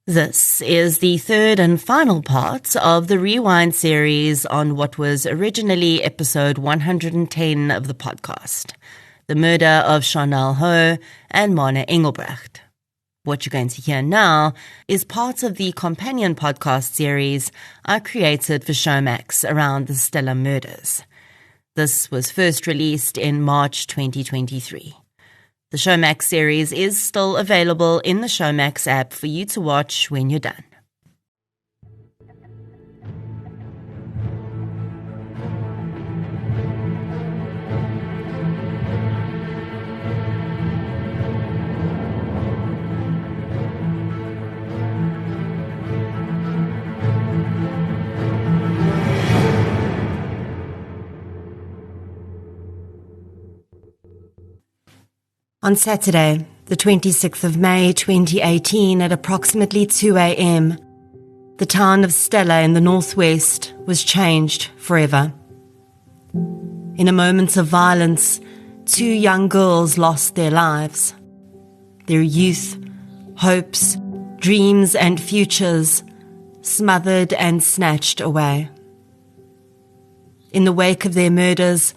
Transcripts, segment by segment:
This is the third and final part of the Rewind series on what was originally episode 110 of the podcast, the murder of Sharnelle Hough and Marna Engelbrecht. What you're going to hear now is part of the companion podcast series I created for Showmax around the Stella murders. This was first released in March 2023. The Showmax series is still available in the Showmax app for you to watch when you're done. On Saturday, the 26th of May 2018 at approximately 2 a.m., the town of Stella in the northwest was changed forever. In a moment of violence, 2 young girls lost their lives. Their youth, hopes, dreams and futures smothered and snatched away. In the wake of their murders,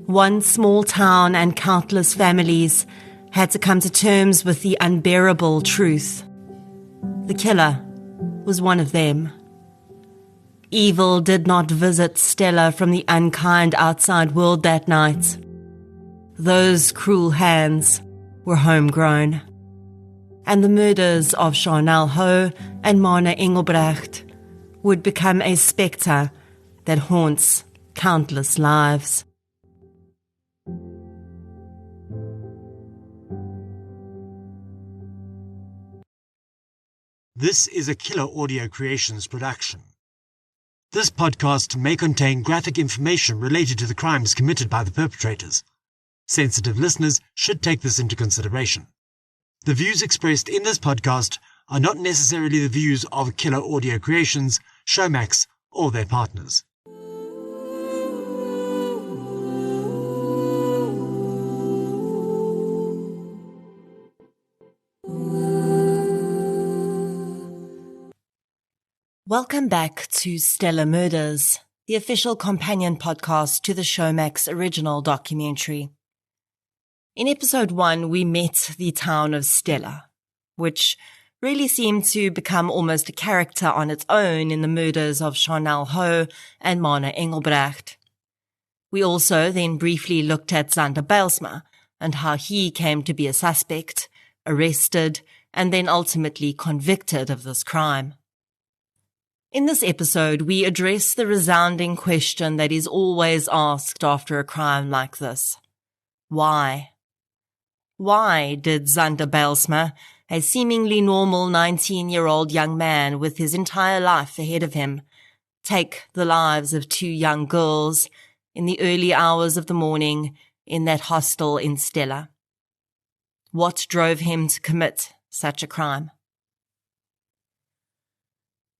one small town and countless families had to come to terms with the unbearable truth. The killer was one of them. Evil did not visit Stella from the unkind outside world that night. Those cruel hands were homegrown. And the murders of Sharnelle Hough and Marna Engelbrecht would become a spectre that haunts countless lives. This is a Killer Audio Creations production. This podcast may contain graphic information related to the crimes committed by the perpetrators. Sensitive listeners should take this into consideration. The views expressed in this podcast are not necessarily the views of Killer Audio Creations, Showmax, or their partners. Welcome back to Stella Murders, the official companion podcast to the Showmax original documentary. In episode 1, we met the town of Stella, which really seemed to become almost a character on its own in the murders of Sharnelle Hough and Marna Engelbrecht. We also then briefly looked at Zander Bijlsma and how he came to be a suspect, arrested, and then ultimately convicted of this crime. In this episode, we address the resounding question that is always asked after a crime like this. Why? Why did Zander Bijlsma, a seemingly normal 19-year-old young man with his entire life ahead of him, take the lives of 2 young girls in the early hours of the morning in that hostel in Stella? What drove him to commit such a crime?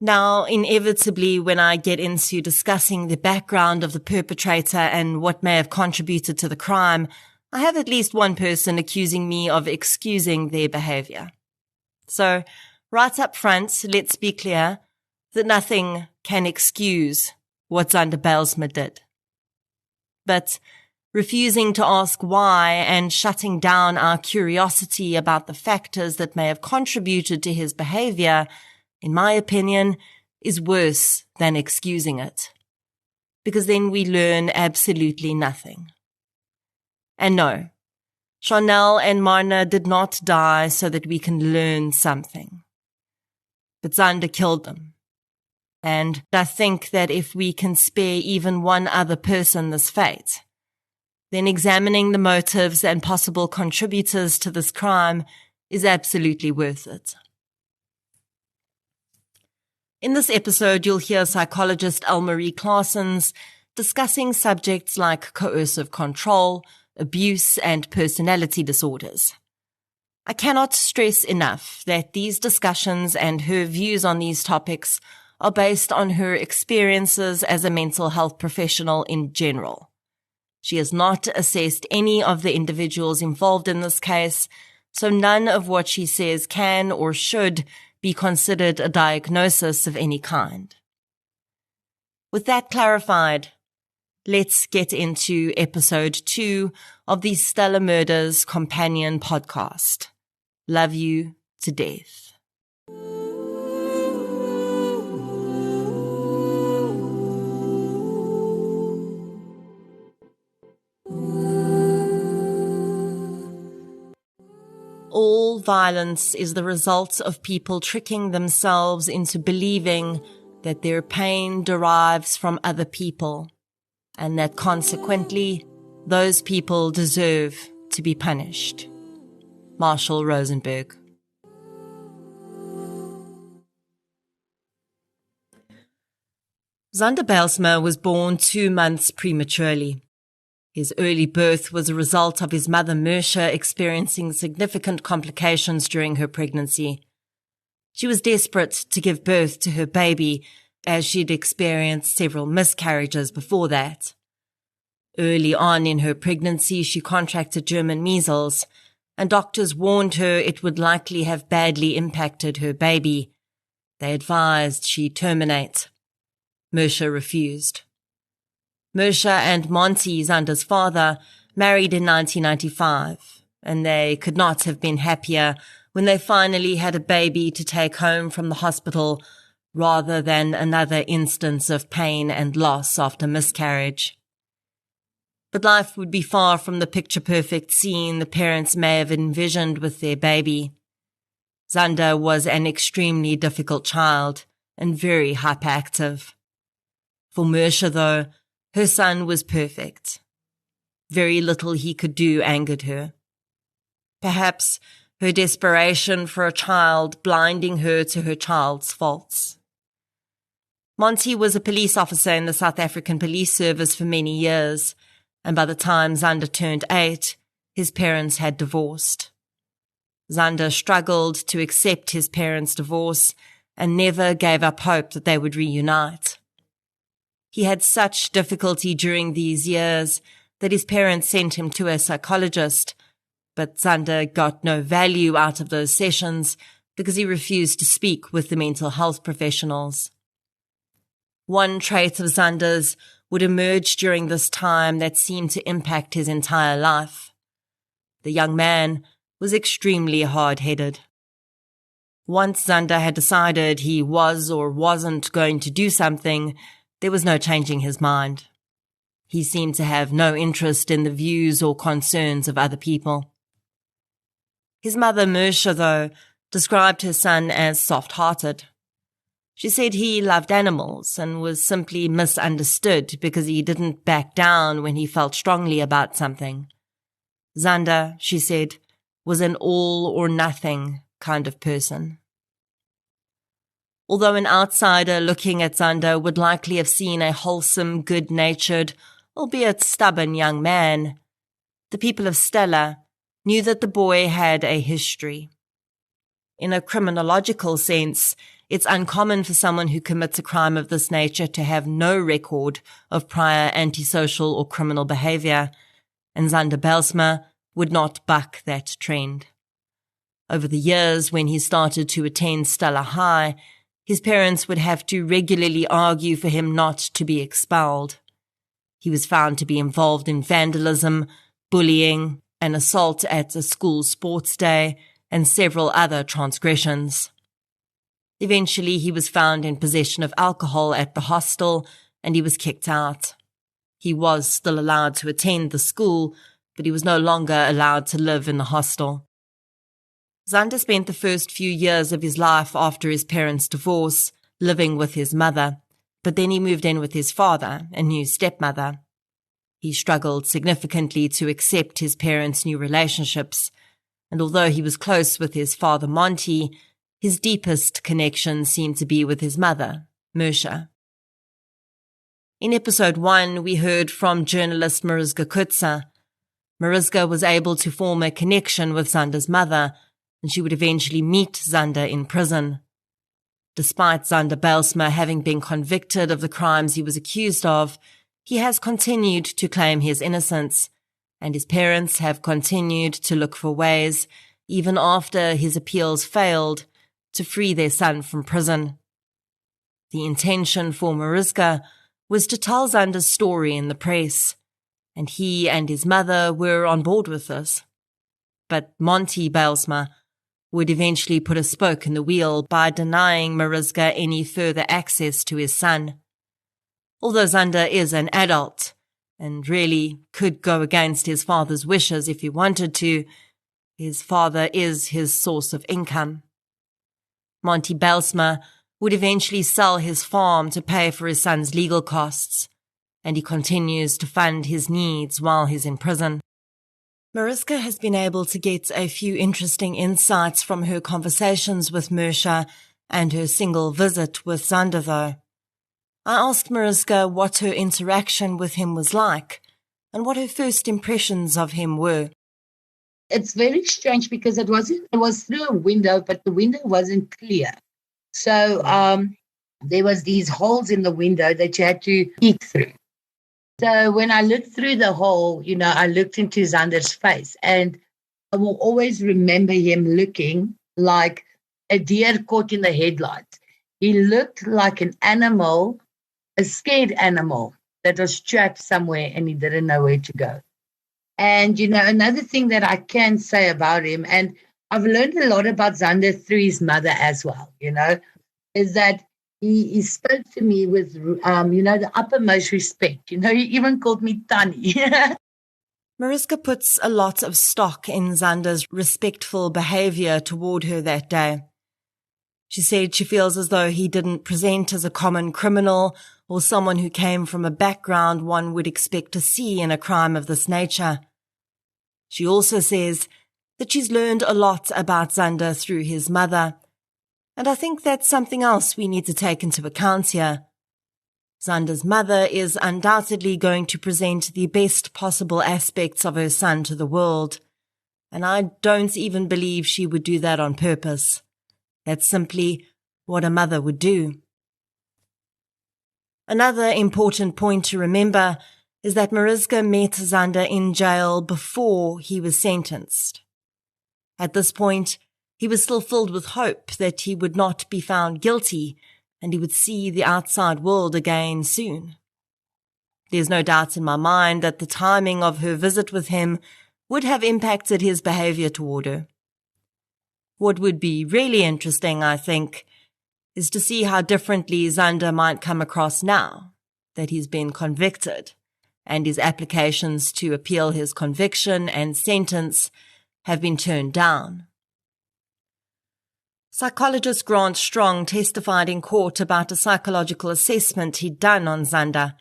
Now, inevitably, when I get into discussing the background of the perpetrator and what may have contributed to the crime, I have at least one person accusing me of excusing their behavior. So, right up front, let's be clear that nothing can excuse what Zander Bijlsma did. But refusing to ask why and shutting down our curiosity about the factors that may have contributed to his behavior, in my opinion, is worse than excusing it. Because then we learn absolutely nothing. And no, Sharnelle and Marna did not die so that we can learn something. But Zander killed them. And I think that if we can spare even one other person this fate, then examining the motives and possible contributors to this crime is absolutely worth it. In this episode, you'll hear psychologist Elmarie Claessens discussing subjects like coercive control, abuse, and personality disorders. I cannot stress enough that these discussions and her views on these topics are based on her experiences as a mental health professional in general. She has not assessed any of the individuals involved in this case, so none of what she says can or should be considered a diagnosis of any kind. With that clarified, let's get into episode 2 of the Stellar Murders Companion podcast. Love you to death. All violence is the result of people tricking themselves into believing that their pain derives from other people, and that consequently, those people deserve to be punished. Marshall Rosenberg. Zander Bijlsma was born 2 months prematurely. His early birth was a result of his mother Mersha experiencing significant complications during her pregnancy. She was desperate to give birth to her baby, as she'd experienced several miscarriages before that. Early on in her pregnancy, she contracted German measles, and doctors warned her it would likely have badly impacted her baby. They advised she terminate. Mersha refused. Mersha and Monty, Zander's father, married in 1995, and they could not have been happier when they finally had a baby to take home from the hospital rather than another instance of pain and loss after miscarriage. But life would be far from the picture-perfect scene the parents may have envisioned with their baby. Zander was an extremely difficult child and very hyperactive. For Mersha, though, her son was perfect. Very little he could do angered her. Perhaps her desperation for a child blinding her to her child's faults. Monty was a police officer in the South African Police Service for many years, and by the time Zander turned 8, his parents had divorced. Zander struggled to accept his parents' divorce and never gave up hope that they would reunite. He had such difficulty during these years that his parents sent him to a psychologist, but Zander got no value out of those sessions because he refused to speak with the mental health professionals. One trait of Zander's would emerge during this time that seemed to impact his entire life. The young man was extremely hard-headed. Once Zander had decided he was or wasn't going to do something, there was no changing his mind. He seemed to have no interest in the views or concerns of other people. His mother, Mersha, though, described her son as soft-hearted. She said he loved animals and was simply misunderstood because he didn't back down when he felt strongly about something. Zander, she said, was an all-or-nothing kind of person. Although an outsider looking at Zander would likely have seen a wholesome, good-natured, albeit stubborn young man, the people of Stella knew that the boy had a history. In a criminological sense, it's uncommon for someone who commits a crime of this nature to have no record of prior antisocial or criminal behavior, and Zander Bijlsma would not buck that trend. Over the years, when he started to attend Stella High, his parents would have to regularly argue for him not to be expelled. He was found to be involved in vandalism, bullying, an assault at a school sports day, and several other transgressions. Eventually, he was found in possession of alcohol at the hostel, and he was kicked out. He was still allowed to attend the school, but he was no longer allowed to live in the hostel. Zander spent the first few years of his life after his parents' divorce living with his mother, but then he moved in with his father, a new stepmother. He struggled significantly to accept his parents' new relationships, and although he was close with his father Monty, his deepest connection seemed to be with his mother, Mersha. In episode 1, we heard from journalist Mariska Kutzer. Mariska was able to form a connection with Zander's mother, and she would eventually meet Zander in prison. Despite Zander Bijlsma having been convicted of the crimes he was accused of, he has continued to claim his innocence, and his parents have continued to look for ways, even after his appeals failed, to free their son from prison. The intention for Mariska was to tell Xander's story in the press, and he and his mother were on board with this. But Monty Bylsma would eventually put a spoke in the wheel by denying Mariska any further access to his son. Although Xander is an adult and really could go against his father's wishes if he wanted to, his father is his source of income. Monty Bylsma would eventually sell his farm to pay for his son's legal costs, and he continues to fund his needs while he's in prison. Mariska has been able to get a few interesting insights from her conversations with Mersha and her single visit with Xander, though. I asked Mariska what her interaction with him was like and what her first impressions of him were. It's very strange because it was through a window, but the window wasn't clear. So there was these holes in the window that you had to peek through. So when I looked through the hole, I looked into Xander's face, and I will always remember him looking like a deer caught in the headlights. He looked like an animal, a scared animal that was trapped somewhere and he didn't know where to go. And, another thing that I can say about him, and I've learned a lot about Xander through his mother as well, is that he spoke to me with, the uppermost respect. He even called me Tannie. Mariska puts a lot of stock in Xander's respectful behavior toward her that day. She said she feels as though he didn't present as a common criminal or someone who came from a background one would expect to see in a crime of this nature. She also says that she's learned a lot about Xander through his mother, and I think that's something else we need to take into account here. Xander's mother is undoubtedly going to present the best possible aspects of her son to the world, and I don't even believe she would do that on purpose. That's simply what a mother would do. Another important point to remember is that Mariska met Xander in jail before he was sentenced. At this point, he was still filled with hope that he would not be found guilty and he would see the outside world again soon. There's no doubt in my mind that the timing of her visit with him would have impacted his behavior toward her. What would be really interesting, I think, is to see how differently Xander might come across now that he's been convicted and his applications to appeal his conviction and sentence have been turned down. Psychologist Grant Strong testified in court about a psychological assessment he'd done on Xander.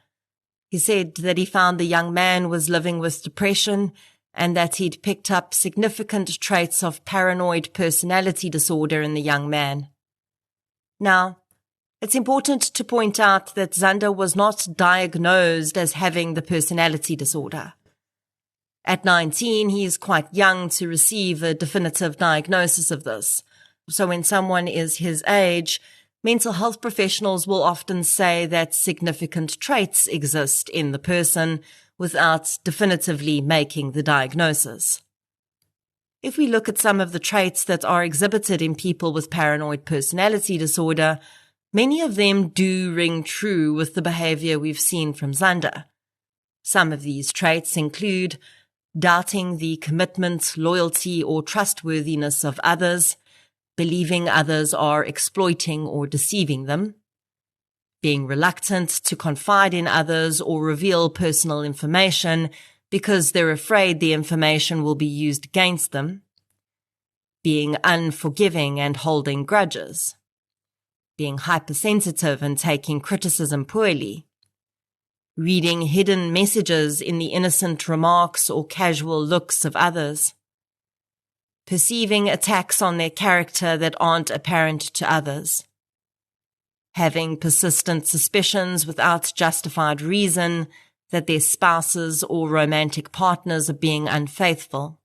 He said that he found the young man was living with depression and that he'd picked up significant traits of paranoid personality disorder in the young man. Now, it's important to point out that Xander was not diagnosed as having the personality disorder. At 19, he is quite young to receive a definitive diagnosis of this. So when someone is his age, mental health professionals will often say that significant traits exist in the person without definitively making the diagnosis. If we look at some of the traits that are exhibited in people with paranoid personality disorder, many of them do ring true with the behavior we've seen from Xander. Some of these traits include doubting the commitment, loyalty, or trustworthiness of others, believing others are exploiting or deceiving them, being reluctant to confide in others or reveal personal information because they're afraid the information will be used against them, being unforgiving and holding grudges, being hypersensitive and taking criticism poorly, reading hidden messages in the innocent remarks or casual looks of others, perceiving attacks on their character that aren't apparent to others, having persistent suspicions without justified reason that their spouses or romantic partners are being unfaithful,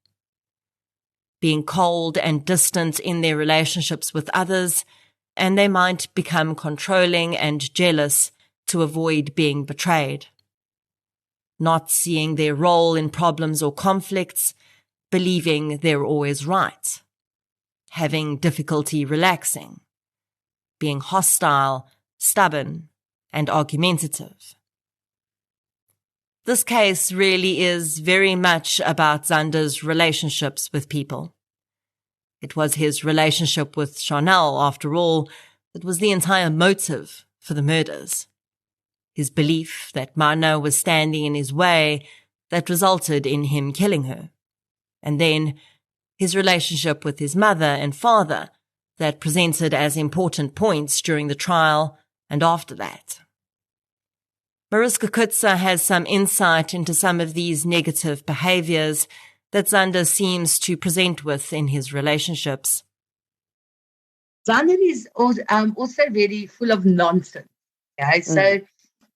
being cold and distant in their relationships with others, and they might become controlling and jealous to avoid being betrayed, not seeing their role in problems or conflicts, believing they're always right, having difficulty relaxing, being hostile, stubborn, and argumentative. This case really is very much about Zander's relationships with people. It was his relationship with Sharnelle, after all, that was the entire motive for the murders. His belief that Marna was standing in his way that resulted in him killing her. And then his relationship with his mother and father that presented as important points during the trial and after that. Mariska Kutzer has some insight into some of these negative behaviors that Zander seems to present with in his relationships. Zander is also very full of nonsense. Okay? So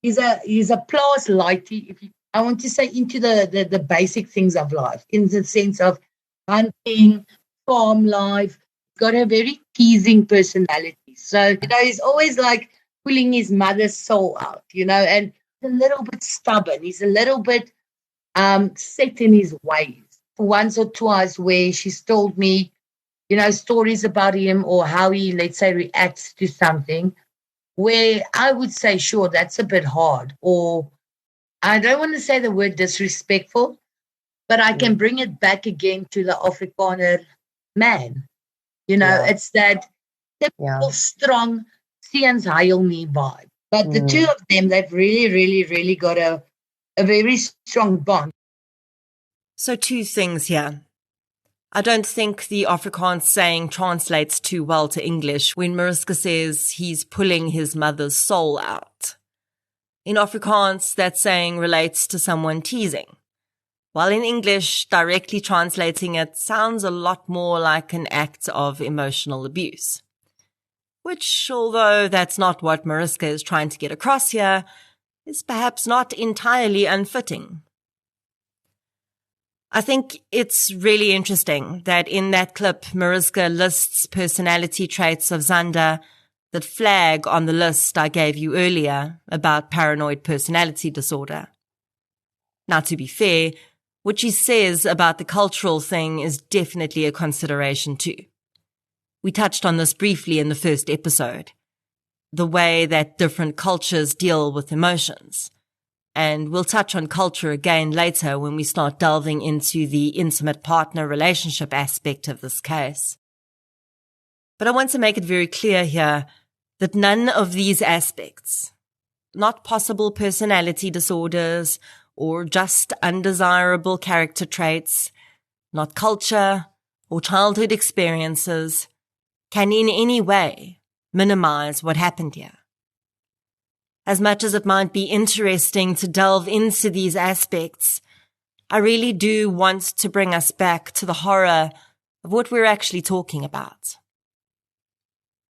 he's a plus lighty, I want to say, into the basic things of life, in the sense of hunting, farm life. Got a very teasing personality. So, he's always like pulling his mother's soul out, and a little bit stubborn. He's a little bit set in his ways. Once or twice where she's told me, stories about him or how he, let's say, reacts to something where I would say, sure, that's a bit hard. Or I don't want to say the word disrespectful, but I can bring it back again to the Afrikaner man. It's that typical strong, seuns huil nie vibe. But the two of them, they've really, really, really got a very strong bond. So 2 things here. I don't think the Afrikaans saying translates too well to English when Mariska says he's pulling his mother's soul out. In Afrikaans, that saying relates to someone teasing, while in English, directly translating it sounds a lot more like an act of emotional abuse. Which, although that's not what Mariska is trying to get across here, is perhaps not entirely unfitting. I think it's really interesting that in that clip, Mariska lists personality traits of Zander that flag on the list I gave you earlier about paranoid personality disorder. Now, to be fair, what she says about the cultural thing is definitely a consideration too. We touched on this briefly in the first episode, the way that different cultures deal with emotions. And we'll touch on culture again later when we start delving into the intimate partner relationship aspect of this case. But I want to make it very clear here that none of these aspects, not possible personality disorders or just undesirable character traits, not culture or childhood experiences, can in any way minimize what happened here. As much as it might be interesting to delve into these aspects, I really do want to bring us back to the horror of what we're actually talking about.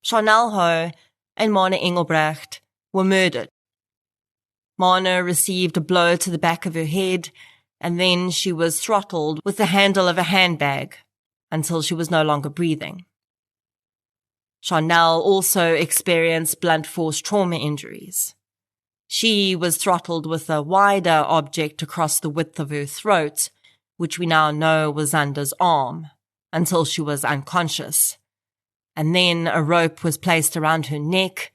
Sharnelle Hough and Marna Engelbrecht were murdered. Marna received a blow to the back of her head, and then she was throttled with the handle of a handbag until she was no longer breathing. Sharnelle also experienced blunt force trauma injuries. She was throttled with a wider object across the width of her throat, which we now know was Zander's arm, until she was unconscious. And then a rope was placed around her neck,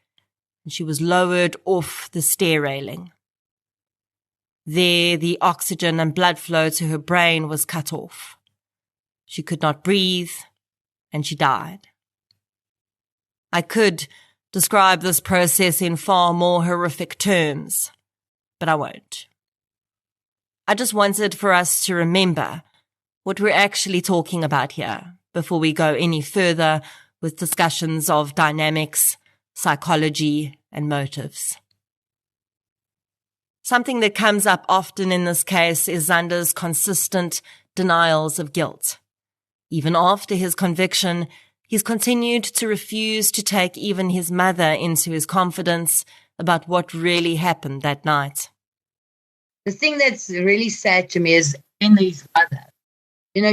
and she was lowered off the stair railing. There, the oxygen and blood flow to her brain was cut off. She could not breathe, and she died. I could describe this process in far more horrific terms, but I won't. I just wanted for us to remember what we're actually talking about here before we go any further with discussions of dynamics, psychology, and motives. Something that comes up often in this case is Zander's consistent denials of guilt. Even after his conviction, he's continued to refuse to take even his mother into his confidence about what really happened that night. The thing that's really sad to me is Henry's mother.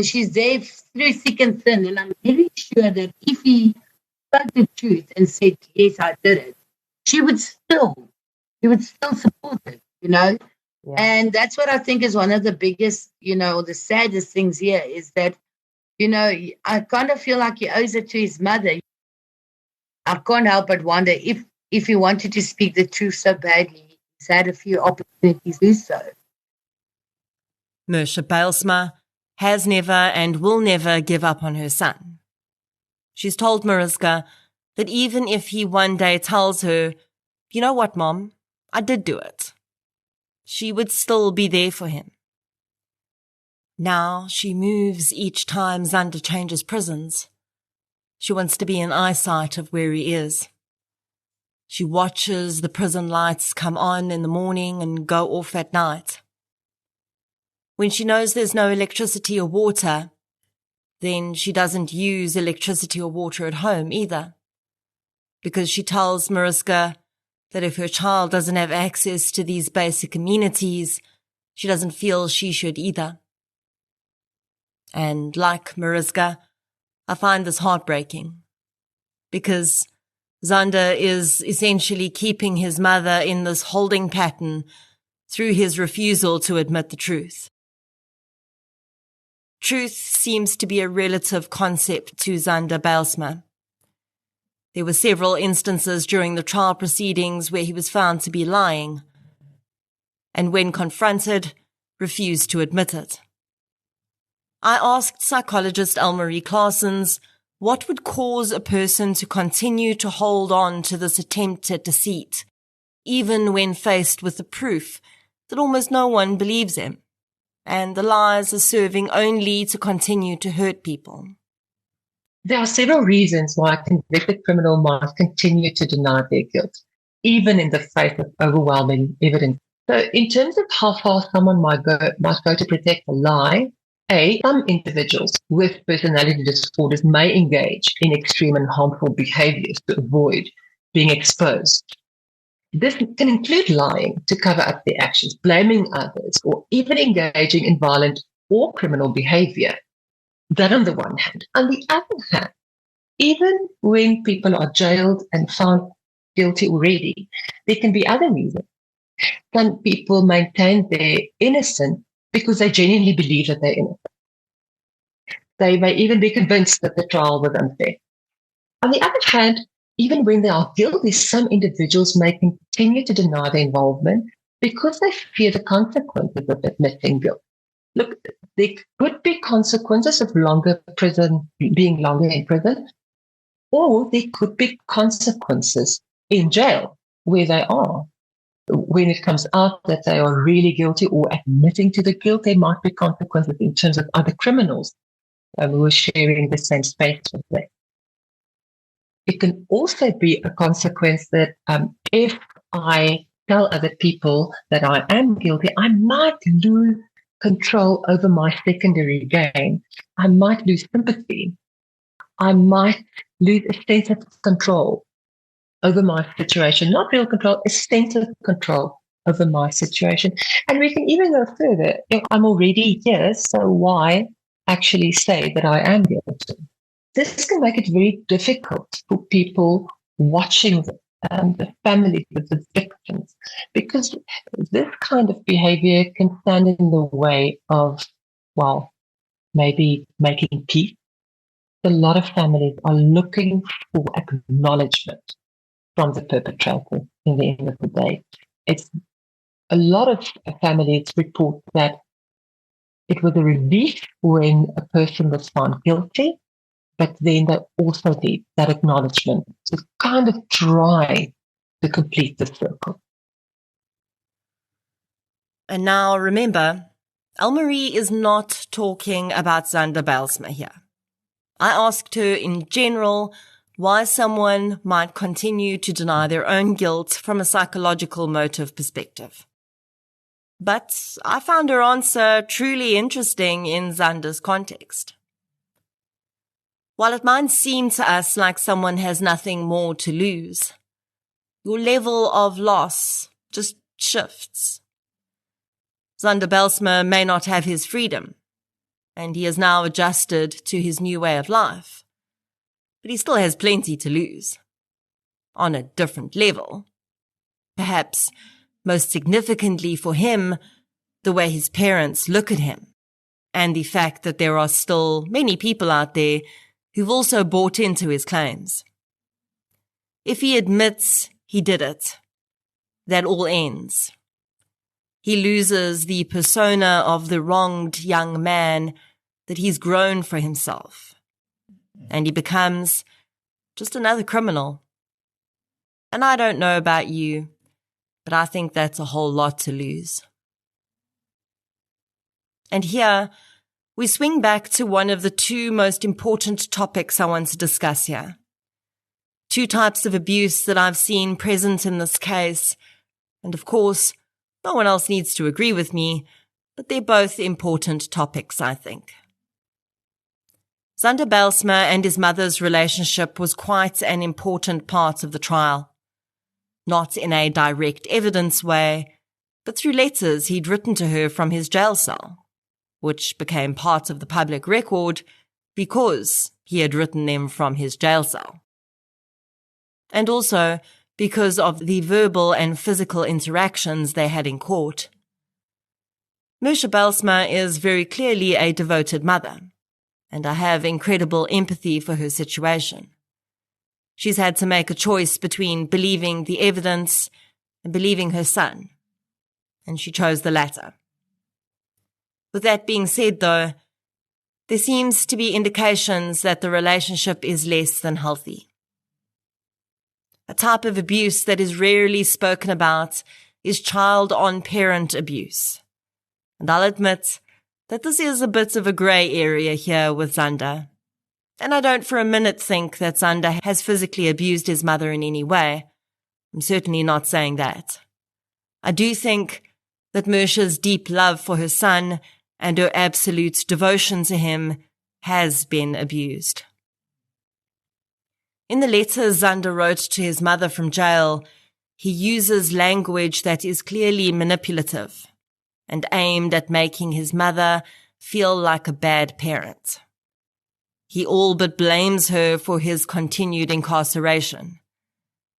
She's there through thick and thin, and I'm very sure that if he spoke the truth and said, yes, I did it, she would still support it, Yeah. And that's what I think is one of the biggest, the saddest things here is that I kind of feel like he owes it to his mother. I can't help but wonder if he wanted to speak the truth so badly, he's had a few opportunities to do so. Mersha Bylsma has never and will never give up on her son. She's told Mariska that even if he one day tells her, "You know what, Mom, I did do it," she would still be there for him. Now she moves each time Zander changes prisons. She wants to be in eyesight of where he is. She watches the prison lights come on in the morning and go off at night. When she knows there's no electricity or water, then she doesn't use electricity or water at home either, because she tells Mariska that if her child doesn't have access to these basic amenities, she doesn't feel she should either. And like Mariska, I find this heartbreaking, because Zander is essentially keeping his mother in this holding pattern through his refusal to admit the truth. Truth seems to be a relative concept to Zander Bylsma. There were several instances during the trial proceedings where he was found to be lying, and when confronted, refused to admit it. I asked psychologist Elmarie Claessens what would cause a person to continue to hold on to this attempt at deceit, even when faced with the proof that almost no one believes him, and the lies are serving only to continue to hurt people. There are several reasons why a convicted criminal might continue to deny their guilt, even in the face of overwhelming evidence. So in terms of how far someone might go to protect a lie, some individuals with personality disorders may engage in extreme and harmful behaviors to avoid being exposed. This can include lying to cover up their actions, blaming others, or even engaging in violent or criminal behavior. That on the one hand. On the other hand, even when people are jailed and found guilty already, there can be other reasons. Some people maintain their innocence because they genuinely believe that they're innocent. They may even be convinced that the trial was unfair. On the other hand, even when they are guilty, some individuals may continue to deny their involvement because they fear the consequences of admitting guilt. Look, there could be consequences of being longer in prison, or there could be consequences in jail where they are. When it comes out that they are really guilty or admitting to the guilt, there might be consequences in terms of other criminals who are sharing the same space with them. It can also be a consequence that if I tell other people that I am guilty, I might lose control over my secondary gain. I might lose sympathy. I might lose a sense of control over my situation. Not real control, a sense of control over my situation. And we can even go further. If I'm already here, so why actually say that I am guilty? This can make it very difficult for people watching the families of the victims, because this kind of behavior can stand in the way of, well, maybe making peace. A lot of families are looking for acknowledgement from the perpetrator in the end of the day. It's a lot of families report that it was a relief when a person was found guilty, but then they also need that acknowledgement to kind of try to complete the circle. And now remember, Elmarie is not talking about Zander Bylsma here. I asked her in general why someone might continue to deny their own guilt from a psychological motive perspective. But I found her answer truly interesting in Zander's context. While it might seem to us like someone has nothing more to lose, your level of loss just shifts. Zander Bylsma may not have his freedom, and he has now adjusted to his new way of life, but he still has plenty to lose. On a different level. Perhaps most significantly for him, the way his parents look at him. and the fact that there are still many people out there who've also bought into his claims. If he admits he did it, that all ends. He loses the persona of the wronged young man that he's grown for himself, and he becomes just another criminal. And I don't know about you, but I think that's a whole lot to lose. And here, we swing back to one of the two most important topics I want to discuss here. Two types of abuse that I've seen present in this case, and of course, no one else needs to agree with me, but they're both important topics, I think. Zander Bijlsma and his mother's relationship was quite an important part of the trial. Not in a direct evidence way, but through letters he'd written to her from his jail cell, which became part of the public record because he had written them from his jail cell. And also because of the verbal and physical interactions they had in court. Mersha Bijlsma is very clearly a devoted mother, and I have incredible empathy for her situation. She's had to make a choice between believing the evidence and believing her son, and she chose the latter. With that being said, though, there seems to be indications that the relationship is less than healthy. A type of abuse that is rarely spoken about is child-on-parent abuse. And I'll admit that this is a bit of a grey area here with Zander. And I don't for a minute think that Zander has physically abused his mother in any way. I'm certainly not saying that. I do think that Mersha's deep love for her son and her absolute devotion to him has been abused. In the letters Zander wrote to his mother from jail, he uses language that is clearly manipulative and aimed at making his mother feel like a bad parent. He all but blames her for his continued incarceration,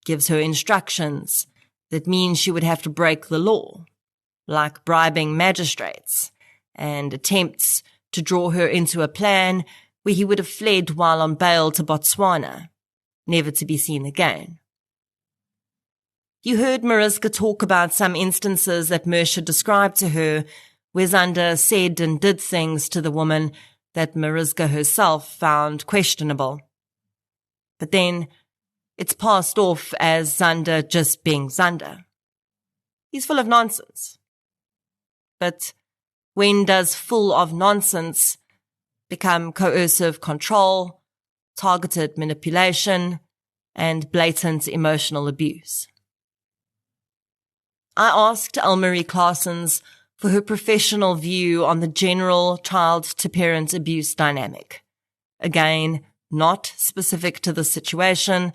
gives her instructions that mean she would have to break the law, like bribing magistrates, and attempts to draw her into a plan where he would have fled while on bail to Botswana, never to be seen again. You heard Mariska talk about some instances that Mersha described to her where Zander said and did things to the woman that Mariska herself found questionable. But then it's passed off as Zander just being Zander. He's full of nonsense. But when does full of nonsense become coercive control, targeted manipulation, and blatant emotional abuse? I asked Elmarie Claessens for her professional view on the general child-to-parent abuse dynamic. Again, not specific to the situation,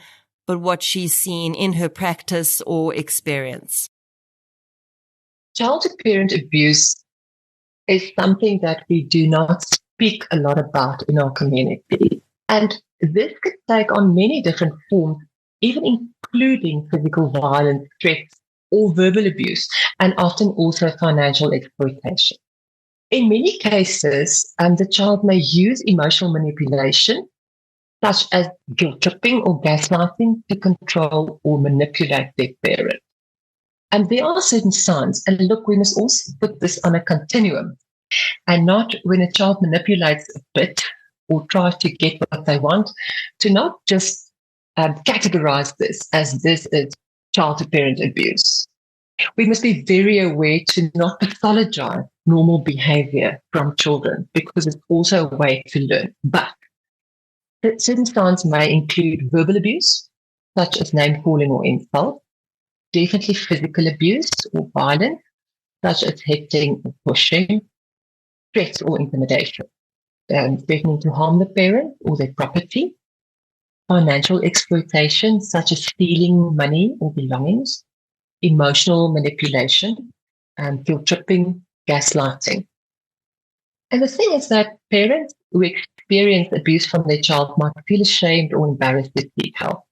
but what she's seen in her practice or experience. Child-to-parent abuse is something that we do not speak a lot about in our community. And this could take on many different forms, even including physical violence, threats, or verbal abuse, and often also financial exploitation. In many cases, the child may use emotional manipulation, such as guilt-tripping or gaslighting, to control or manipulate their parent. And there are certain signs, and look, we must also put this on a continuum, and not when a child manipulates a bit or tries to get what they want, to not just categorize this is child-to-parent abuse. We must be very aware to not pathologize normal behavior from children, because it's also a way to learn. But certain signs may include verbal abuse, such as name-calling or insult, definitely physical abuse or violence, such as hitting or pushing, threats or intimidation, threatening to harm the parent or their property, financial exploitation, such as stealing money or belongings, emotional manipulation, guilt-tripping, gaslighting. And the thing is that parents who experience abuse from their child might feel ashamed or embarrassed to seek help.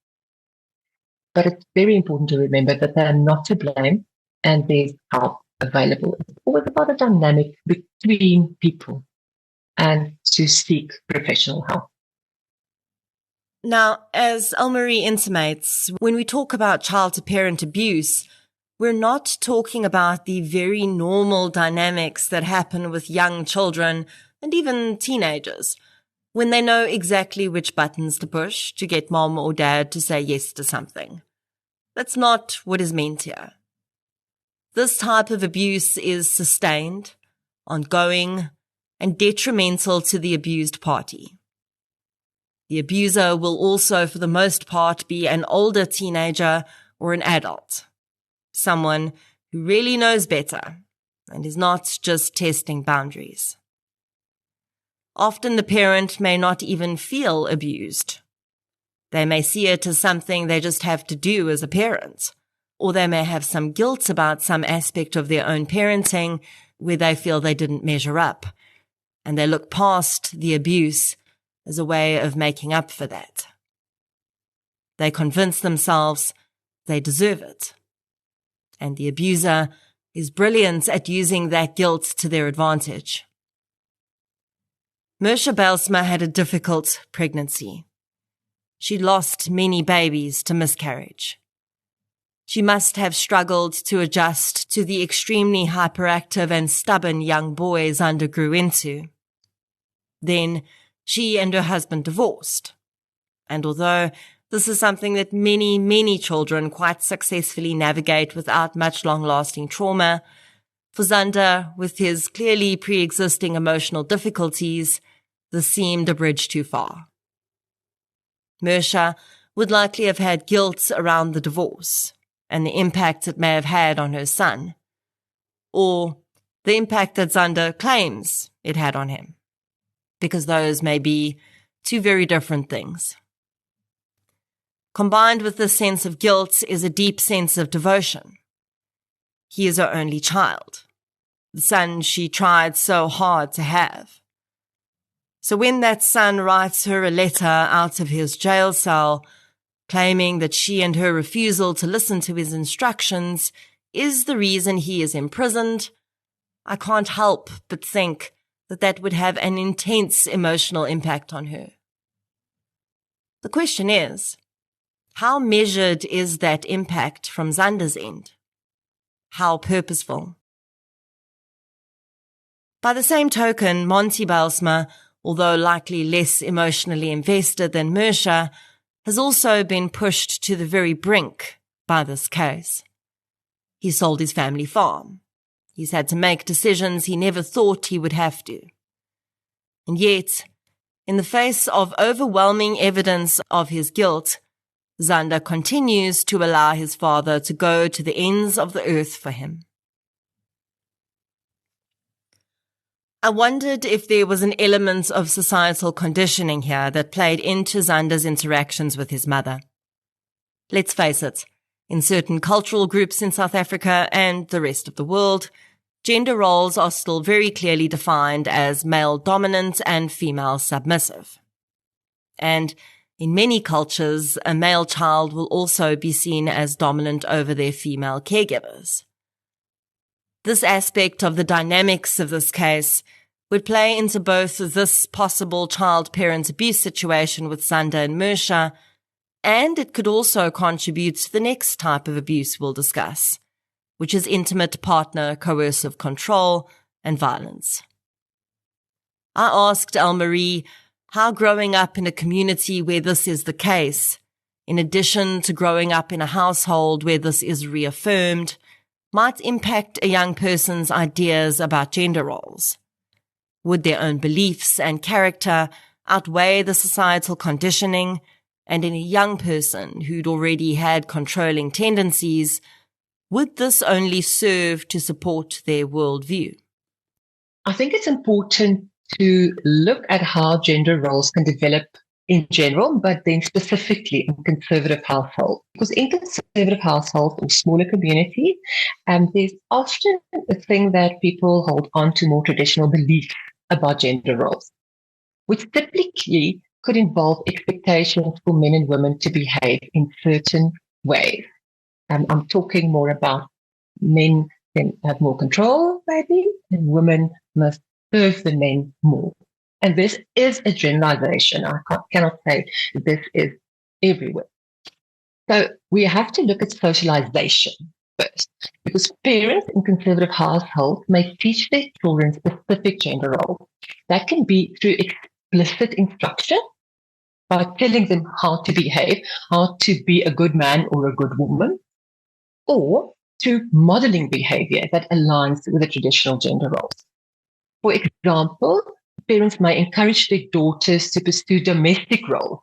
But it's very important to remember that they are not to blame and there's help available. It's always about a dynamic between people and to seek professional help. Now, as Elmarie intimates, when we talk about child-to-parent abuse, we're not talking about the very normal dynamics that happen with young children and even teenagers when they know exactly which buttons to push to get mom or dad to say yes to something. That's not what is meant here. This type of abuse is sustained, ongoing, and detrimental to the abused party. The abuser will also, for the most part, be an older teenager or an adult, someone who really knows better and is not just testing boundaries. Often the parent may not even feel abused. They may see it as something they just have to do as a parent, or they may have some guilt about some aspect of their own parenting where they feel they didn't measure up, and they look past the abuse as a way of making up for that. They convince themselves they deserve it. And the abuser is brilliant at using that guilt to their advantage. Mersha Bylsma had a difficult pregnancy. She lost many babies to miscarriage. She must have struggled to adjust to the extremely hyperactive and stubborn young boy Zander grew into. Then she and her husband divorced. And although this is something that many, many children quite successfully navigate without much long-lasting trauma, for Zander, with his clearly pre-existing emotional difficulties, this seemed a bridge too far. Mersha would likely have had guilt around the divorce and the impact it may have had on her son, or the impact that Zander claims it had on him, because those may be two very different things. Combined with this sense of guilt is a deep sense of devotion. He is her only child, the son she tried so hard to have. So when that son writes her a letter out of his jail cell, claiming that she and her refusal to listen to his instructions is the reason he is imprisoned, I can't help but think that would have an intense emotional impact on her. The question is, how measured is that impact from Zander's end? How purposeful? By the same token, Monty Bylsma, although likely less emotionally invested than Mersha, has also been pushed to the very brink by this case. He sold his family farm. He's had to make decisions he never thought he would have to. And yet, in the face of overwhelming evidence of his guilt, Zander continues to allow his father to go to the ends of the earth for him. I wondered if there was an element of societal conditioning here that played into Zander's interactions with his mother. Let's face it, in certain cultural groups in South Africa and the rest of the world, gender roles are still very clearly defined as male dominant and female submissive. And in many cultures, a male child will also be seen as dominant over their female caregivers. This aspect of the dynamics of this case would play into both this possible child-parent abuse situation with Zander and Mersha, and it could also contribute to the next type of abuse we'll discuss, which is intimate partner coercive control and violence. I asked Elmarie how growing up in a community where this is the case, in addition to growing up in a household where this is reaffirmed, might impact a young person's ideas about gender roles. Would their own beliefs and character outweigh the societal conditioning, and in a young person who'd already had controlling tendencies, would this only serve to support their worldview? I think it's important to look at how gender roles can develop in general, but then specifically in conservative households. Because in conservative households or smaller communities, there's often a thing that people hold on to more traditional beliefs about gender roles, which typically could involve expectations for men and women to behave in certain ways. I'm talking more about men can have more control, maybe, and women must serve the men more. And this is a generalization. I cannot say this is everywhere. So we have to look at socialization first, because parents in conservative households may teach their children specific gender roles. That can be through explicit instruction, by telling them how to behave, how to be a good man or a good woman, or through modeling behavior that aligns with the traditional gender roles. For example, parents may encourage their daughters to pursue domestic roles,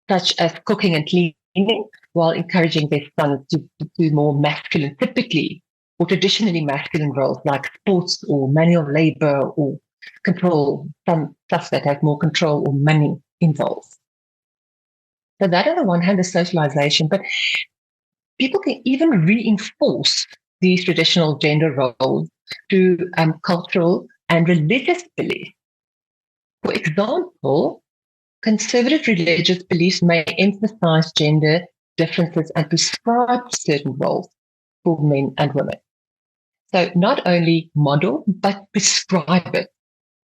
such as cooking and cleaning, while encouraging their sons to do more masculine, typically or traditionally masculine roles like sports or manual labor or control, some stuff that has more control or money involved. So that on the one hand is socialization, but people can even reinforce these traditional gender roles through cultural and religious beliefs. For example, conservative religious beliefs may emphasize gender differences and prescribe certain roles for men and women. So not only model, but prescribe it.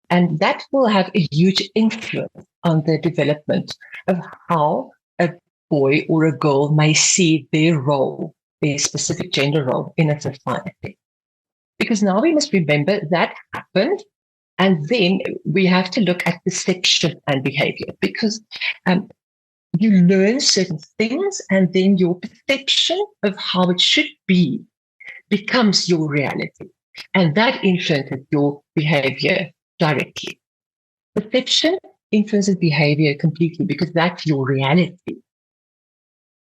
And that will have a huge influence on the development of how a boy or a girl may see their role, their specific gender role in a society. Because now we must remember that happened, and then we have to look at perception and behavior, because you learn certain things and then your perception of how it should be becomes your reality. And that influences your behavior directly. Perception influences behavior completely because that's your reality.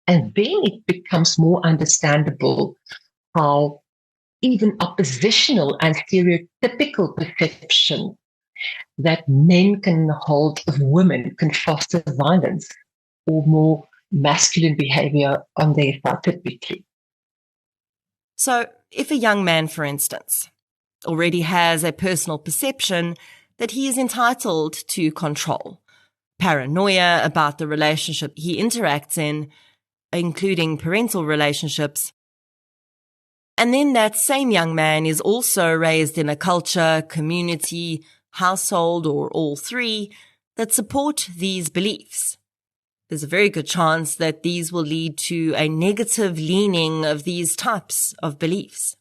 And then it becomes more understandable how even oppositional and stereotypical perception that men can hold of women can foster violence or more masculine behavior on their side typically. So if a young man, for instance, already has a personal perception that he is entitled to control, paranoia about the relationship he interacts in, including parental relationships, and then that same young man is also raised in a culture, community, household, or all three that support these beliefs, there's a very good chance that these will lead to a negative leaning of these types of beliefs,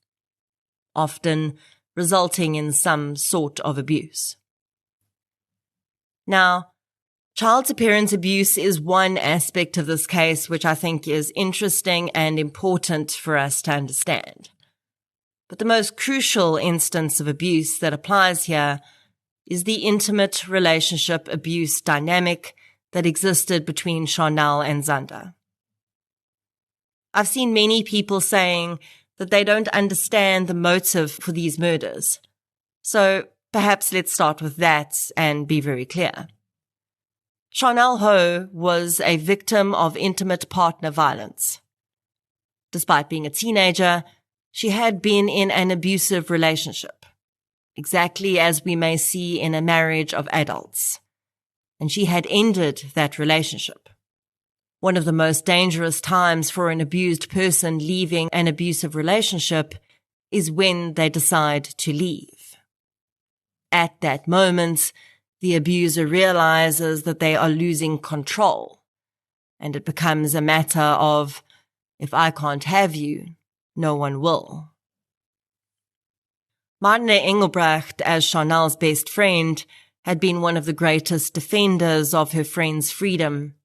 often resulting in some sort of abuse. Now, child-to-parent abuse is one aspect of this case which I think is interesting and important for us to understand. But the most crucial instance of abuse that applies here is the intimate relationship abuse dynamic that existed between Sharnelle and Zander. I've seen many people saying that they don't understand the motive for these murders. So perhaps let's start with that and be very clear. Sharnelle Hough was a victim of intimate partner violence. Despite being a teenager, she had been in an abusive relationship, exactly as we may see in a marriage of adults. And she had ended that relationship. One of the most dangerous times for an abused person leaving an abusive relationship is when they decide to leave. At that moment, the abuser realizes that they are losing control, and it becomes a matter of, if I can't have you, no one will. Marna Engelbrecht, as Sharnelle's best friend, had been one of the greatest defenders of her friend's freedom.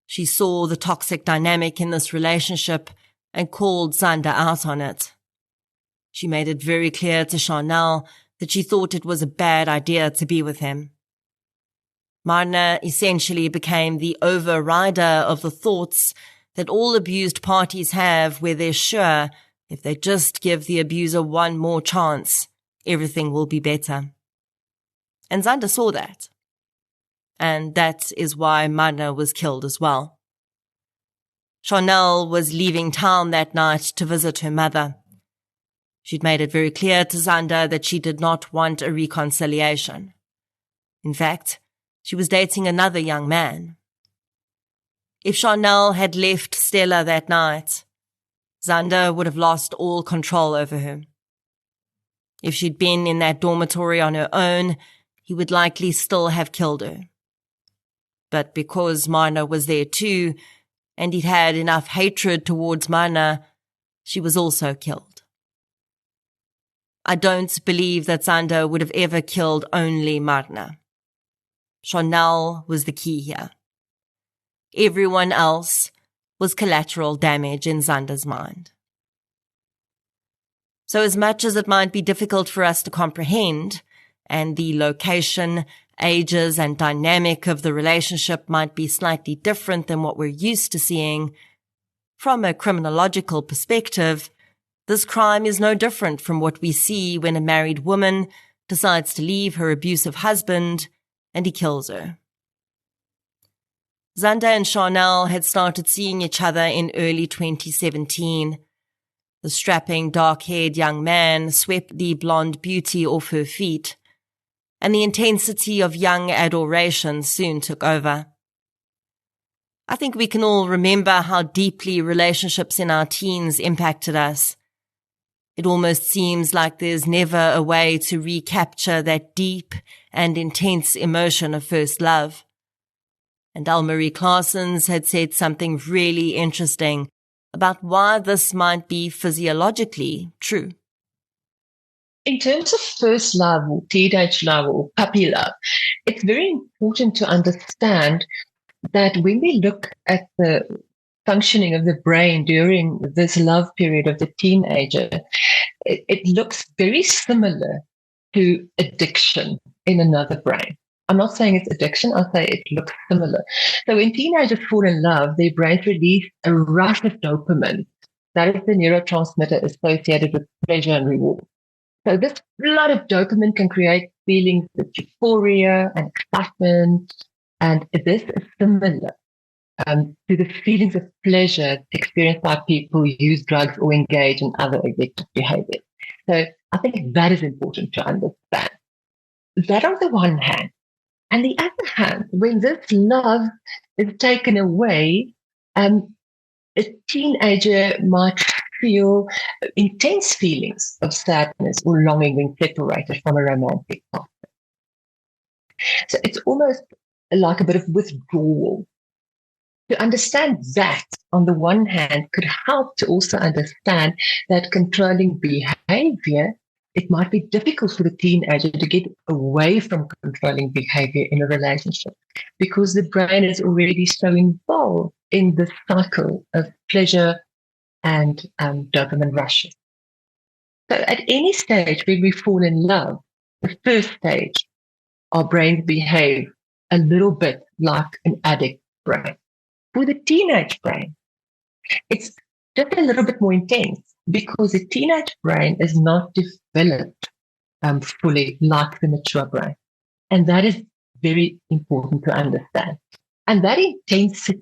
She saw the toxic dynamic in this relationship and called Zander out on it. She made it very clear to Sharnelle that she thought it was a bad idea to be with him. Marna essentially became the overrider of the thoughts that all abused parties have, where they're sure if they just give the abuser one more chance, everything will be better. And Zander saw that. And that is why Marna was killed as well. Sharnelle was leaving town that night to visit her mother. She'd made it very clear to Zander that she did not want a reconciliation. In fact, she was dating another young man. If Sharnelle had left Stella that night, Zander would have lost all control over her. If she'd been in that dormitory on her own, he would likely still have killed her. But because Marna was there too, and he'd had enough hatred towards Marna, she was also killed. I don't believe that Zander would have ever killed only Marna. Sharnelle was the key here. Everyone else was collateral damage in Zander's mind. So as much as it might be difficult for us to comprehend, and the location, ages, and dynamic of the relationship might be slightly different than what we're used to seeing, from a criminological perspective, this crime is no different from what we see when a married woman decides to leave her abusive husband and he kills her. Zander and Sharnelle had started seeing each other in early 2017. The strapping, dark-haired young man swept the blonde beauty off her feet, and the intensity of young adoration soon took over. I think we can all remember how deeply relationships in our teens impacted us. It almost seems like there's never a way to recapture that deep and intense emotion of first love. And Anne-Marie Claessens had said something really interesting about why this might be physiologically true. In terms of first love or teenage love or puppy love, it's very important to understand that when we look at the functioning of the brain during this love period of the teenager, it looks very similar to addiction in another brain. I'm not saying it's addiction, I'll say it looks similar. So when teenagers fall in love, their brains release a rush of dopamine. That is the neurotransmitter associated with pleasure and reward. So this flood of dopamine can create feelings of euphoria and excitement, and this is similar to the feelings of pleasure experienced by people who use drugs or engage in other addictive behaviors. So I think that is important to understand. That on the one hand. On the other hand, when this love is taken away, a teenager might feel intense feelings of sadness or longing when separated from a romantic partner. So it's almost like a bit of withdrawal. To understand that, on the one hand, could help to also understand that controlling behavior, it might be difficult for the teenager to get away from controlling behavior in a relationship because the brain is already so involved in the cycle of pleasure and dopamine rushes. So at any stage when we fall in love, the first stage, our brains behave a little bit like an addict brain. For the teenage brain, it's just a little bit more intense because the teenage brain is not developed fully like the mature brain. And that is very important to understand. And that intensity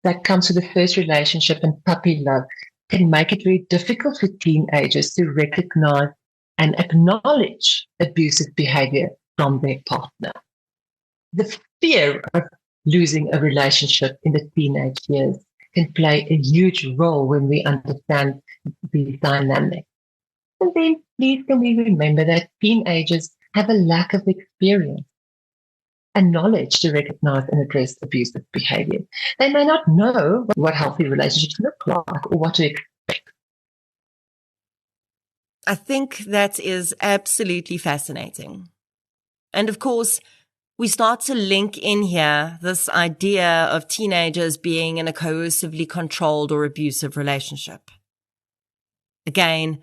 that comes with the first relationship and puppy love can make it very difficult for teenagers to recognize and acknowledge abusive behavior from their partner. The fear of losing a relationship in the teenage years can play a huge role when we understand these dynamics. And then please can we remember that teenagers have a lack of experience and knowledge to recognize and address abusive behavior. They may not know what healthy relationships look like or what to expect. I think that is absolutely fascinating. And of course, we start to link in here this idea of teenagers being in a coercively controlled or abusive relationship. Again,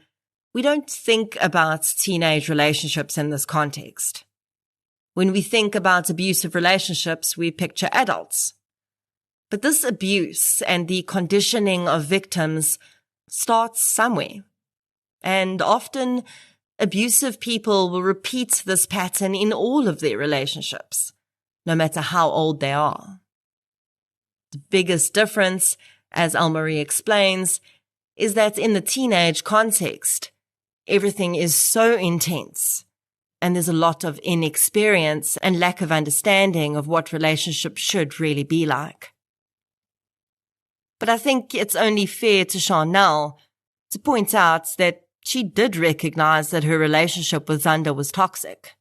we don't think about teenage relationships in this context. When we think about abusive relationships, we picture adults. But this abuse and the conditioning of victims starts somewhere. And often, abusive people will repeat this pattern in all of their relationships, no matter how old they are. The biggest difference, as Anne-Marie explains, is that in the teenage context, everything is so intense, and there's a lot of inexperience and lack of understanding of what relationships should really be like. But I think it's only fair to Sharnelle to point out that she did recognize that her relationship with Zander was toxic.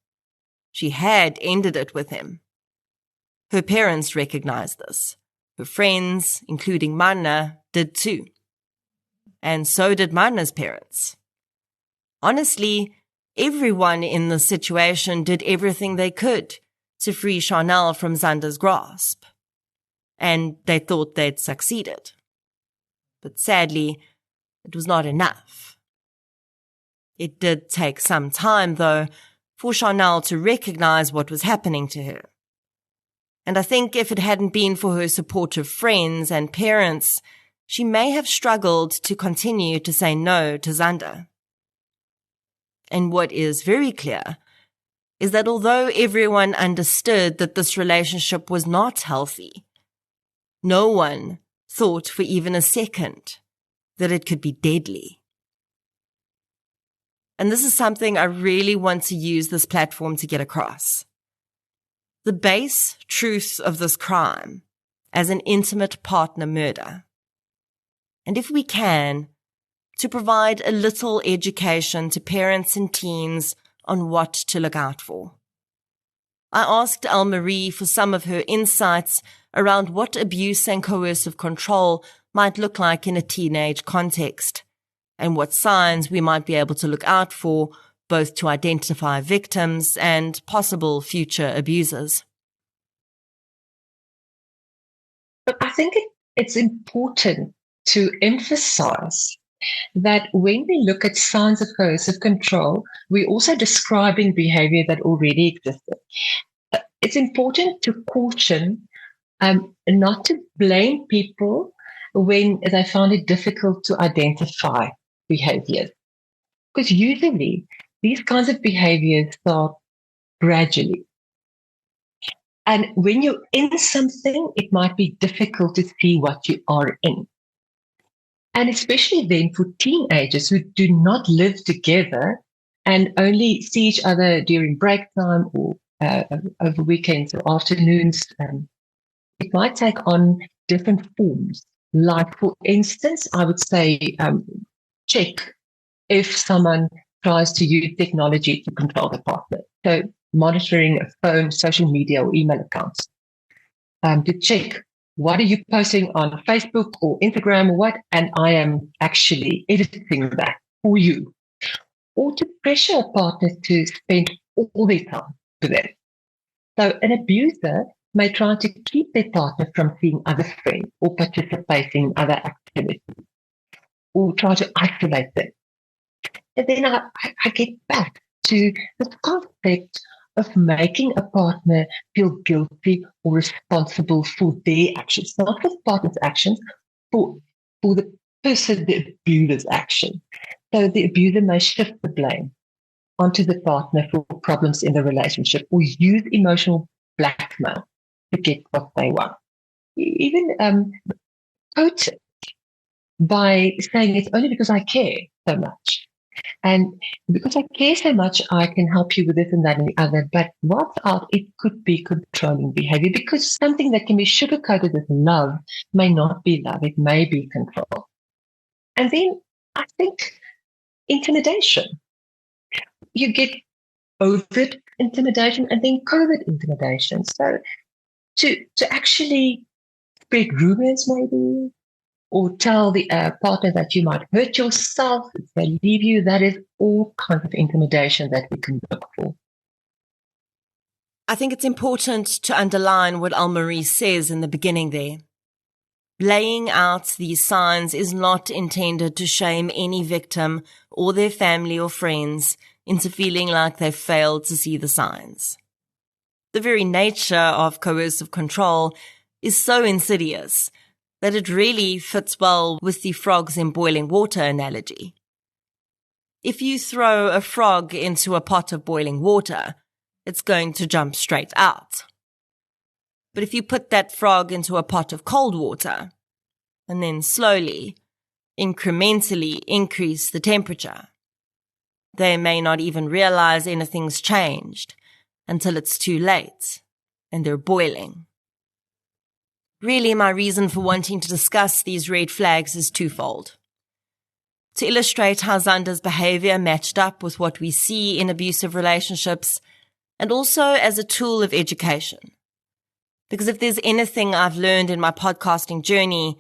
She had ended it with him. Her parents recognized this. Her friends, including Marna, did too. And so did Marna's parents. Honestly, everyone in the situation did everything they could to free Sharnelle from Xander's grasp. And they thought they'd succeeded. But sadly, it was not enough. It did take some time, though, for Sharnelle to recognize what was happening to her. And I think if it hadn't been for her supportive friends and parents, she may have struggled to continue to say no to Xander. And what is very clear is that although everyone understood that this relationship was not healthy, no one thought for even a second that it could be deadly. And this is something I really want to use this platform to get across. The base truth of this crime as an intimate partner murder. And if we can, to provide a little education to parents and teens on what to look out for. I asked Marie for some of her insights around what abuse and coercive control might look like in a teenage context, and what signs we might be able to look out for, both to identify victims and possible future abusers. But I think it's important to emphasize that when we look at signs of coercive control, we're also describing behavior that already existed. It's important to caution not to blame people when they find it difficult to identify behaviors. Because usually these kinds of behaviors start gradually. And when you're in something, it might be difficult to see what you are in. And especially then for teenagers who do not live together and only see each other during break time or over weekends or afternoons, it might take on different forms. Like, for instance, I would say check if someone tries to use technology to control the partner. So monitoring a phone, social media, or email accounts. To check, what are you posting on Facebook or Instagram or what? And I am actually editing that for you. Or to pressure a partner to spend all their time with them. So an abuser may try to keep their partner from seeing other friends or participating in other activities, or try to isolate them. And then I get back to the concept of making a partner feel guilty or responsible for their actions, not for the partner's actions, for the person, the abuser's action. So the abuser may shift the blame onto the partner for problems in the relationship, or use emotional blackmail to get what they want. Even coach it by saying it's only because I care so much. And because I care so much, I can help you with this and that and the other. But what's out, it could be controlling behavior, because something that can be sugar-coated as love may not be love. It may be control. And then I think intimidation. You get overt intimidation and then covert intimidation. So to actually spread rumors maybe, or tell the partner that you might hurt yourself if they leave you, that is all kinds of intimidation that we can look for. I think it's important to underline what Marie says in the beginning there. Laying out these signs is not intended to shame any victim or their family or friends into feeling like they've failed to see the signs. The very nature of coercive control is so insidious that it really fits well with the frogs in boiling water analogy. If you throw a frog into a pot of boiling water, it's going to jump straight out. But if you put that frog into a pot of cold water, and then slowly, incrementally increase the temperature, they may not even realize anything's changed until it's too late and they're boiling. Really, my reason for wanting to discuss these red flags is twofold. To illustrate how Xander's behavior matched up with what we see in abusive relationships, and also as a tool of education. Because if there's anything I've learned in my podcasting journey,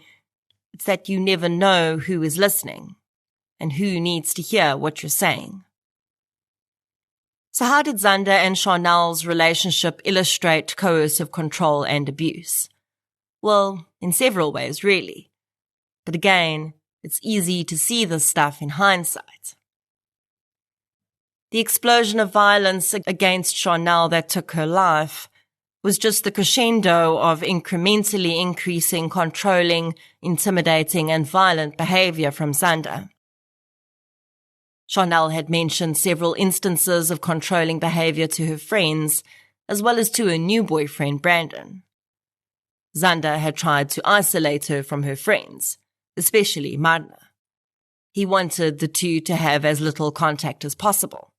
it's that you never know who is listening and who needs to hear what you're saying. So how did Zander and Sharnelle's relationship illustrate coercive control and abuse? Well, in several ways, really. But again, it's easy to see this stuff in hindsight. The explosion of violence against Sharnelle that took her life was just the crescendo of incrementally increasing, controlling, intimidating, and violent behavior from Zander. Sharnelle had mentioned several instances of controlling behavior to her friends, as well as to her new boyfriend, Brandon. Zander had tried to isolate her from her friends, especially Marna. He wanted the two to have as little contact as possible.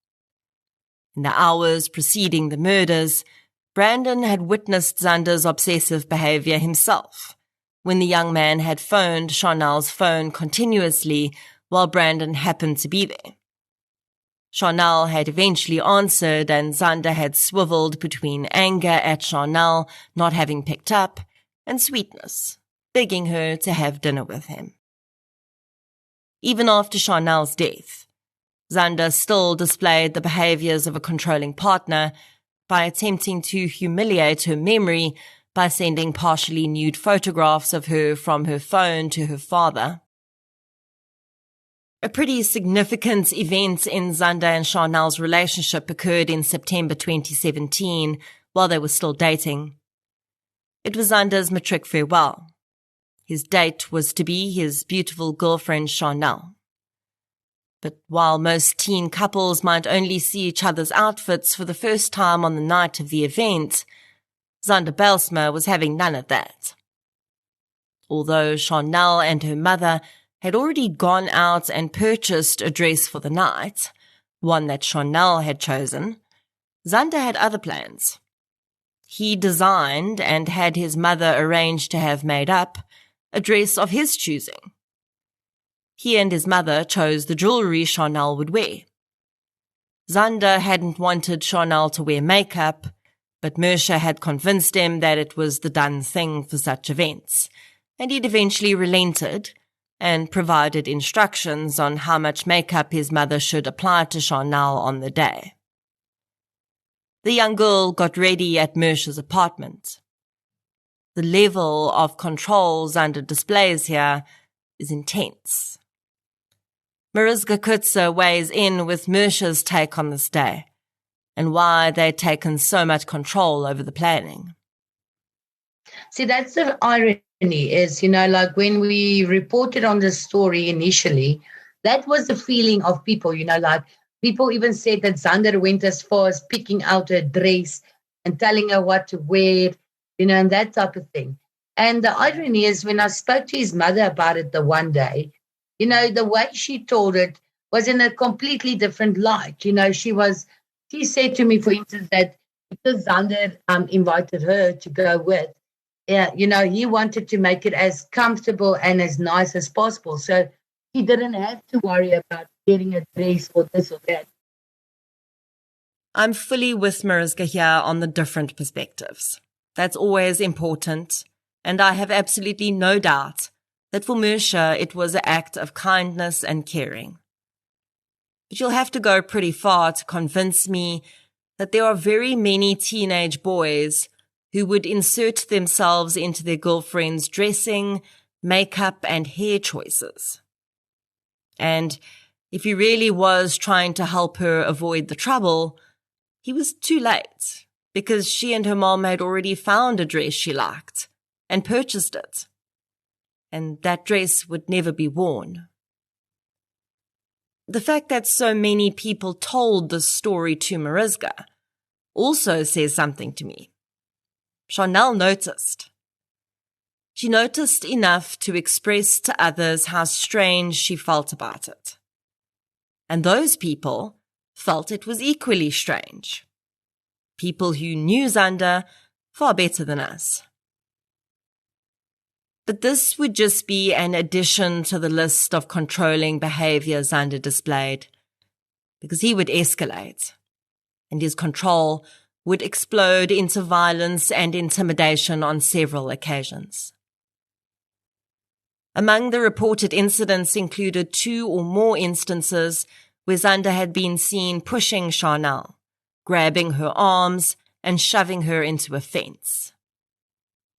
In the hours preceding the murders, Brandon had witnessed Zander's obsessive behavior himself, when the young man had phoned Sharnelle's phone continuously while Brandon happened to be there. Sharnelle had eventually answered, and Zander had swiveled between anger at Sharnelle not having picked up and sweetness, begging her to have dinner with him. Even after Sharnelle's death, Zander still displayed the behaviors of a controlling partner by attempting to humiliate her memory by sending partially nude photographs of her from her phone to her father. A pretty significant event in Zander and Sharnelle's relationship occurred in September 2017 while they were still dating. It was Zander's matric farewell. His date was to be his beautiful girlfriend Sharnelle. But while most teen couples might only see each other's outfits for the first time on the night of the event, Zander Belsma was having none of that. Although Sharnelle and her mother had already gone out and purchased a dress for the night, one that Sharnelle had chosen, Zander had other plans. He designed and had his mother arrange to have made up a dress of his choosing. He and his mother chose the jewelry Sharnelle would wear. Zander hadn't wanted Sharnelle to wear makeup, but Mersha had convinced him that it was the done thing for such events, and he'd eventually relented and provided instructions on how much makeup his mother should apply to Sharnelle on the day. The young girl got ready at Mersha's apartment. The level of control Zander displays here is intense. Mariska Kutzer weighs in with Mersha's take on this day and why they'd taken so much control over the planning. See, that's the irony is, like when we reported on the story initially, that was the feeling of people, like people even said that Zander went as far as picking out her dress and telling her what to wear, and that type of thing. And the irony is when I spoke to his mother about it the one day, the way she told it was in a completely different light. She said to me, for instance, that because Zander invited her to go with, he wanted to make it as comfortable and as nice as possible. So he didn't have to worry about getting a dress or this or that. I'm fully with Mariska here on the different perspectives. That's always important, and I have absolutely no doubt that for Mersha it was an act of kindness and caring. But you'll have to go pretty far to convince me that there are very many teenage boys who would insert themselves into their girlfriend's dressing, makeup, and hair choices. And if he really was trying to help her avoid the trouble, he was too late, because she and her mom had already found a dress she liked and purchased it. And that dress would never be worn. The fact that so many people told this story to Mariska also says something to me. Sharnelle noticed. She noticed enough to express to others how strange she felt about it. And those people felt it was equally strange. People who knew Zander far better than us. But this would just be an addition to the list of controlling behavior Zander displayed, because he would escalate, and his control would explode into violence and intimidation on several occasions. Among the reported incidents included 2 or more instances where Zander had been seen pushing Sharnelle, grabbing her arms and shoving her into a fence.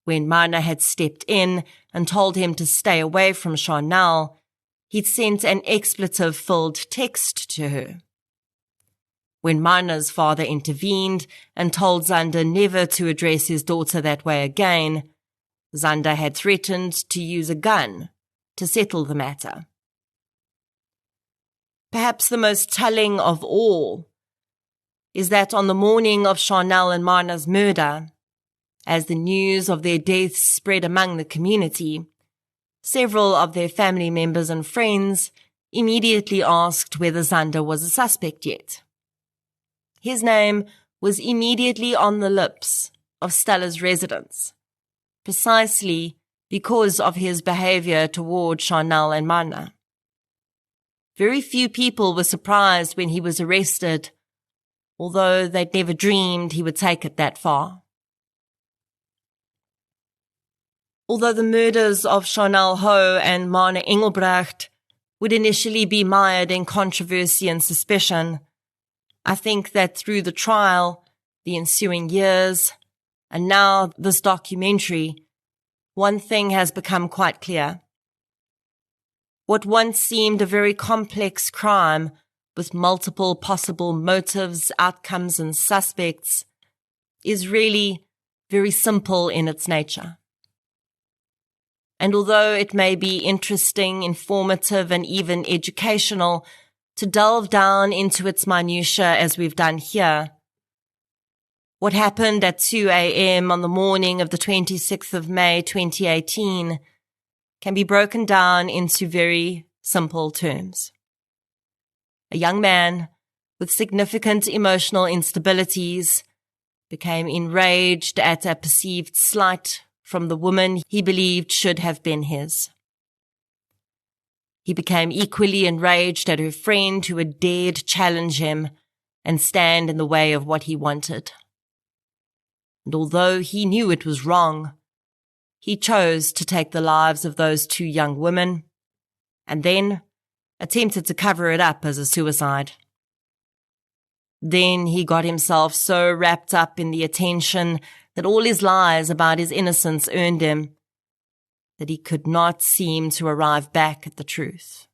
When Marna had stepped in and told him to stay away from Sharnelle, he'd sent an expletive-filled text to her. When Marna's father intervened and told Zander never to address his daughter that way again, Zander had threatened to use a gun to settle the matter. Perhaps the most telling of all is that on the morning of Sharnelle and Marna's murder, as the news of their deaths spread among the community, several of their family members and friends immediately asked whether Zander was a suspect yet. His name was immediately on the lips of Stella's residents, precisely because of his behavior toward Sharnelle and Marna. Very few people were surprised when he was arrested, although they'd never dreamed he would take it that far. Although the murders of Sharnelle Hough and Marna Engelbrecht would initially be mired in controversy and suspicion, I think that through the trial, the ensuing years, and now this documentary, one thing has become quite clear. What once seemed a very complex crime with multiple possible motives, outcomes, and suspects is really very simple in its nature. And although it may be interesting, informative, and even educational to delve down into its minutiae as we've done here, what happened at 2 a.m. on the morning of the 26th of May 2018 can be broken down into very simple terms. A young man with significant emotional instabilities became enraged at a perceived slight from the woman he believed should have been his. He became equally enraged at her friend who had dared challenge him and stand in the way of what he wanted. And although he knew it was wrong, he chose to take the lives of those 2 young women and then attempted to cover it up as a suicide. Then he got himself so wrapped up in the attention that all his lies about his innocence earned him that he could not seem to arrive back at the truth.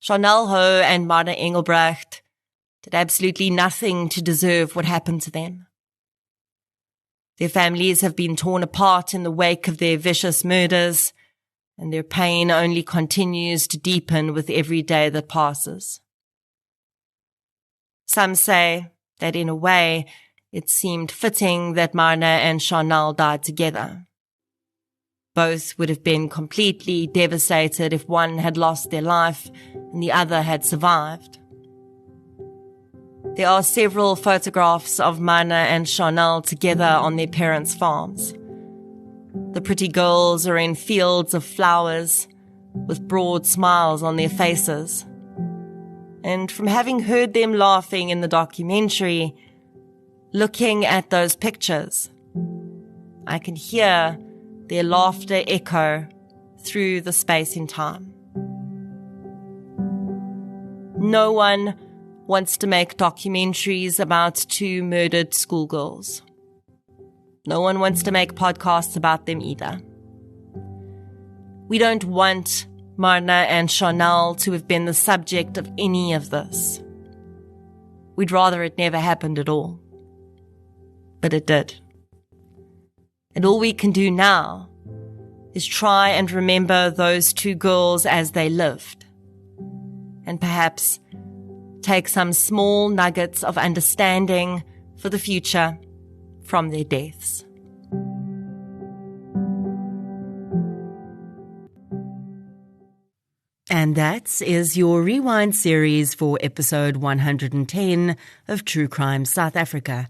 Sharnelle Hough and Marna Engelbrecht did absolutely nothing to deserve what happened to them. Their families have been torn apart in the wake of their vicious murders, and their pain only continues to deepen with every day that passes. Some say that in a way it seemed fitting that Marna and Sharnelle died together. Both would have been completely devastated if one had lost their life and the other had survived. There are several photographs of Marna and Sharnelle together on their parents' farms. The pretty girls are in fields of flowers with broad smiles on their faces. And from having heard them laughing in the documentary, looking at those pictures, I can hear their laughter echo through the space and time. No one wants to make documentaries about 2 murdered schoolgirls. No one wants to make podcasts about them either. We don't want Marna and Sharnelle to have been the subject of any of this. We'd rather it never happened at all. But it did. And all we can do now is try and remember those 2 girls as they lived. And perhaps take some small nuggets of understanding for the future from their deaths. And that is your Rewind series for episode 110 of True Crime South Africa,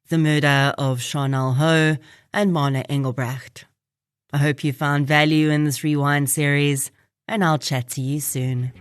the murder of Sharnelle Hough and Marna Engelbrecht. I hope you found value in this Rewind series, and I'll chat to you soon.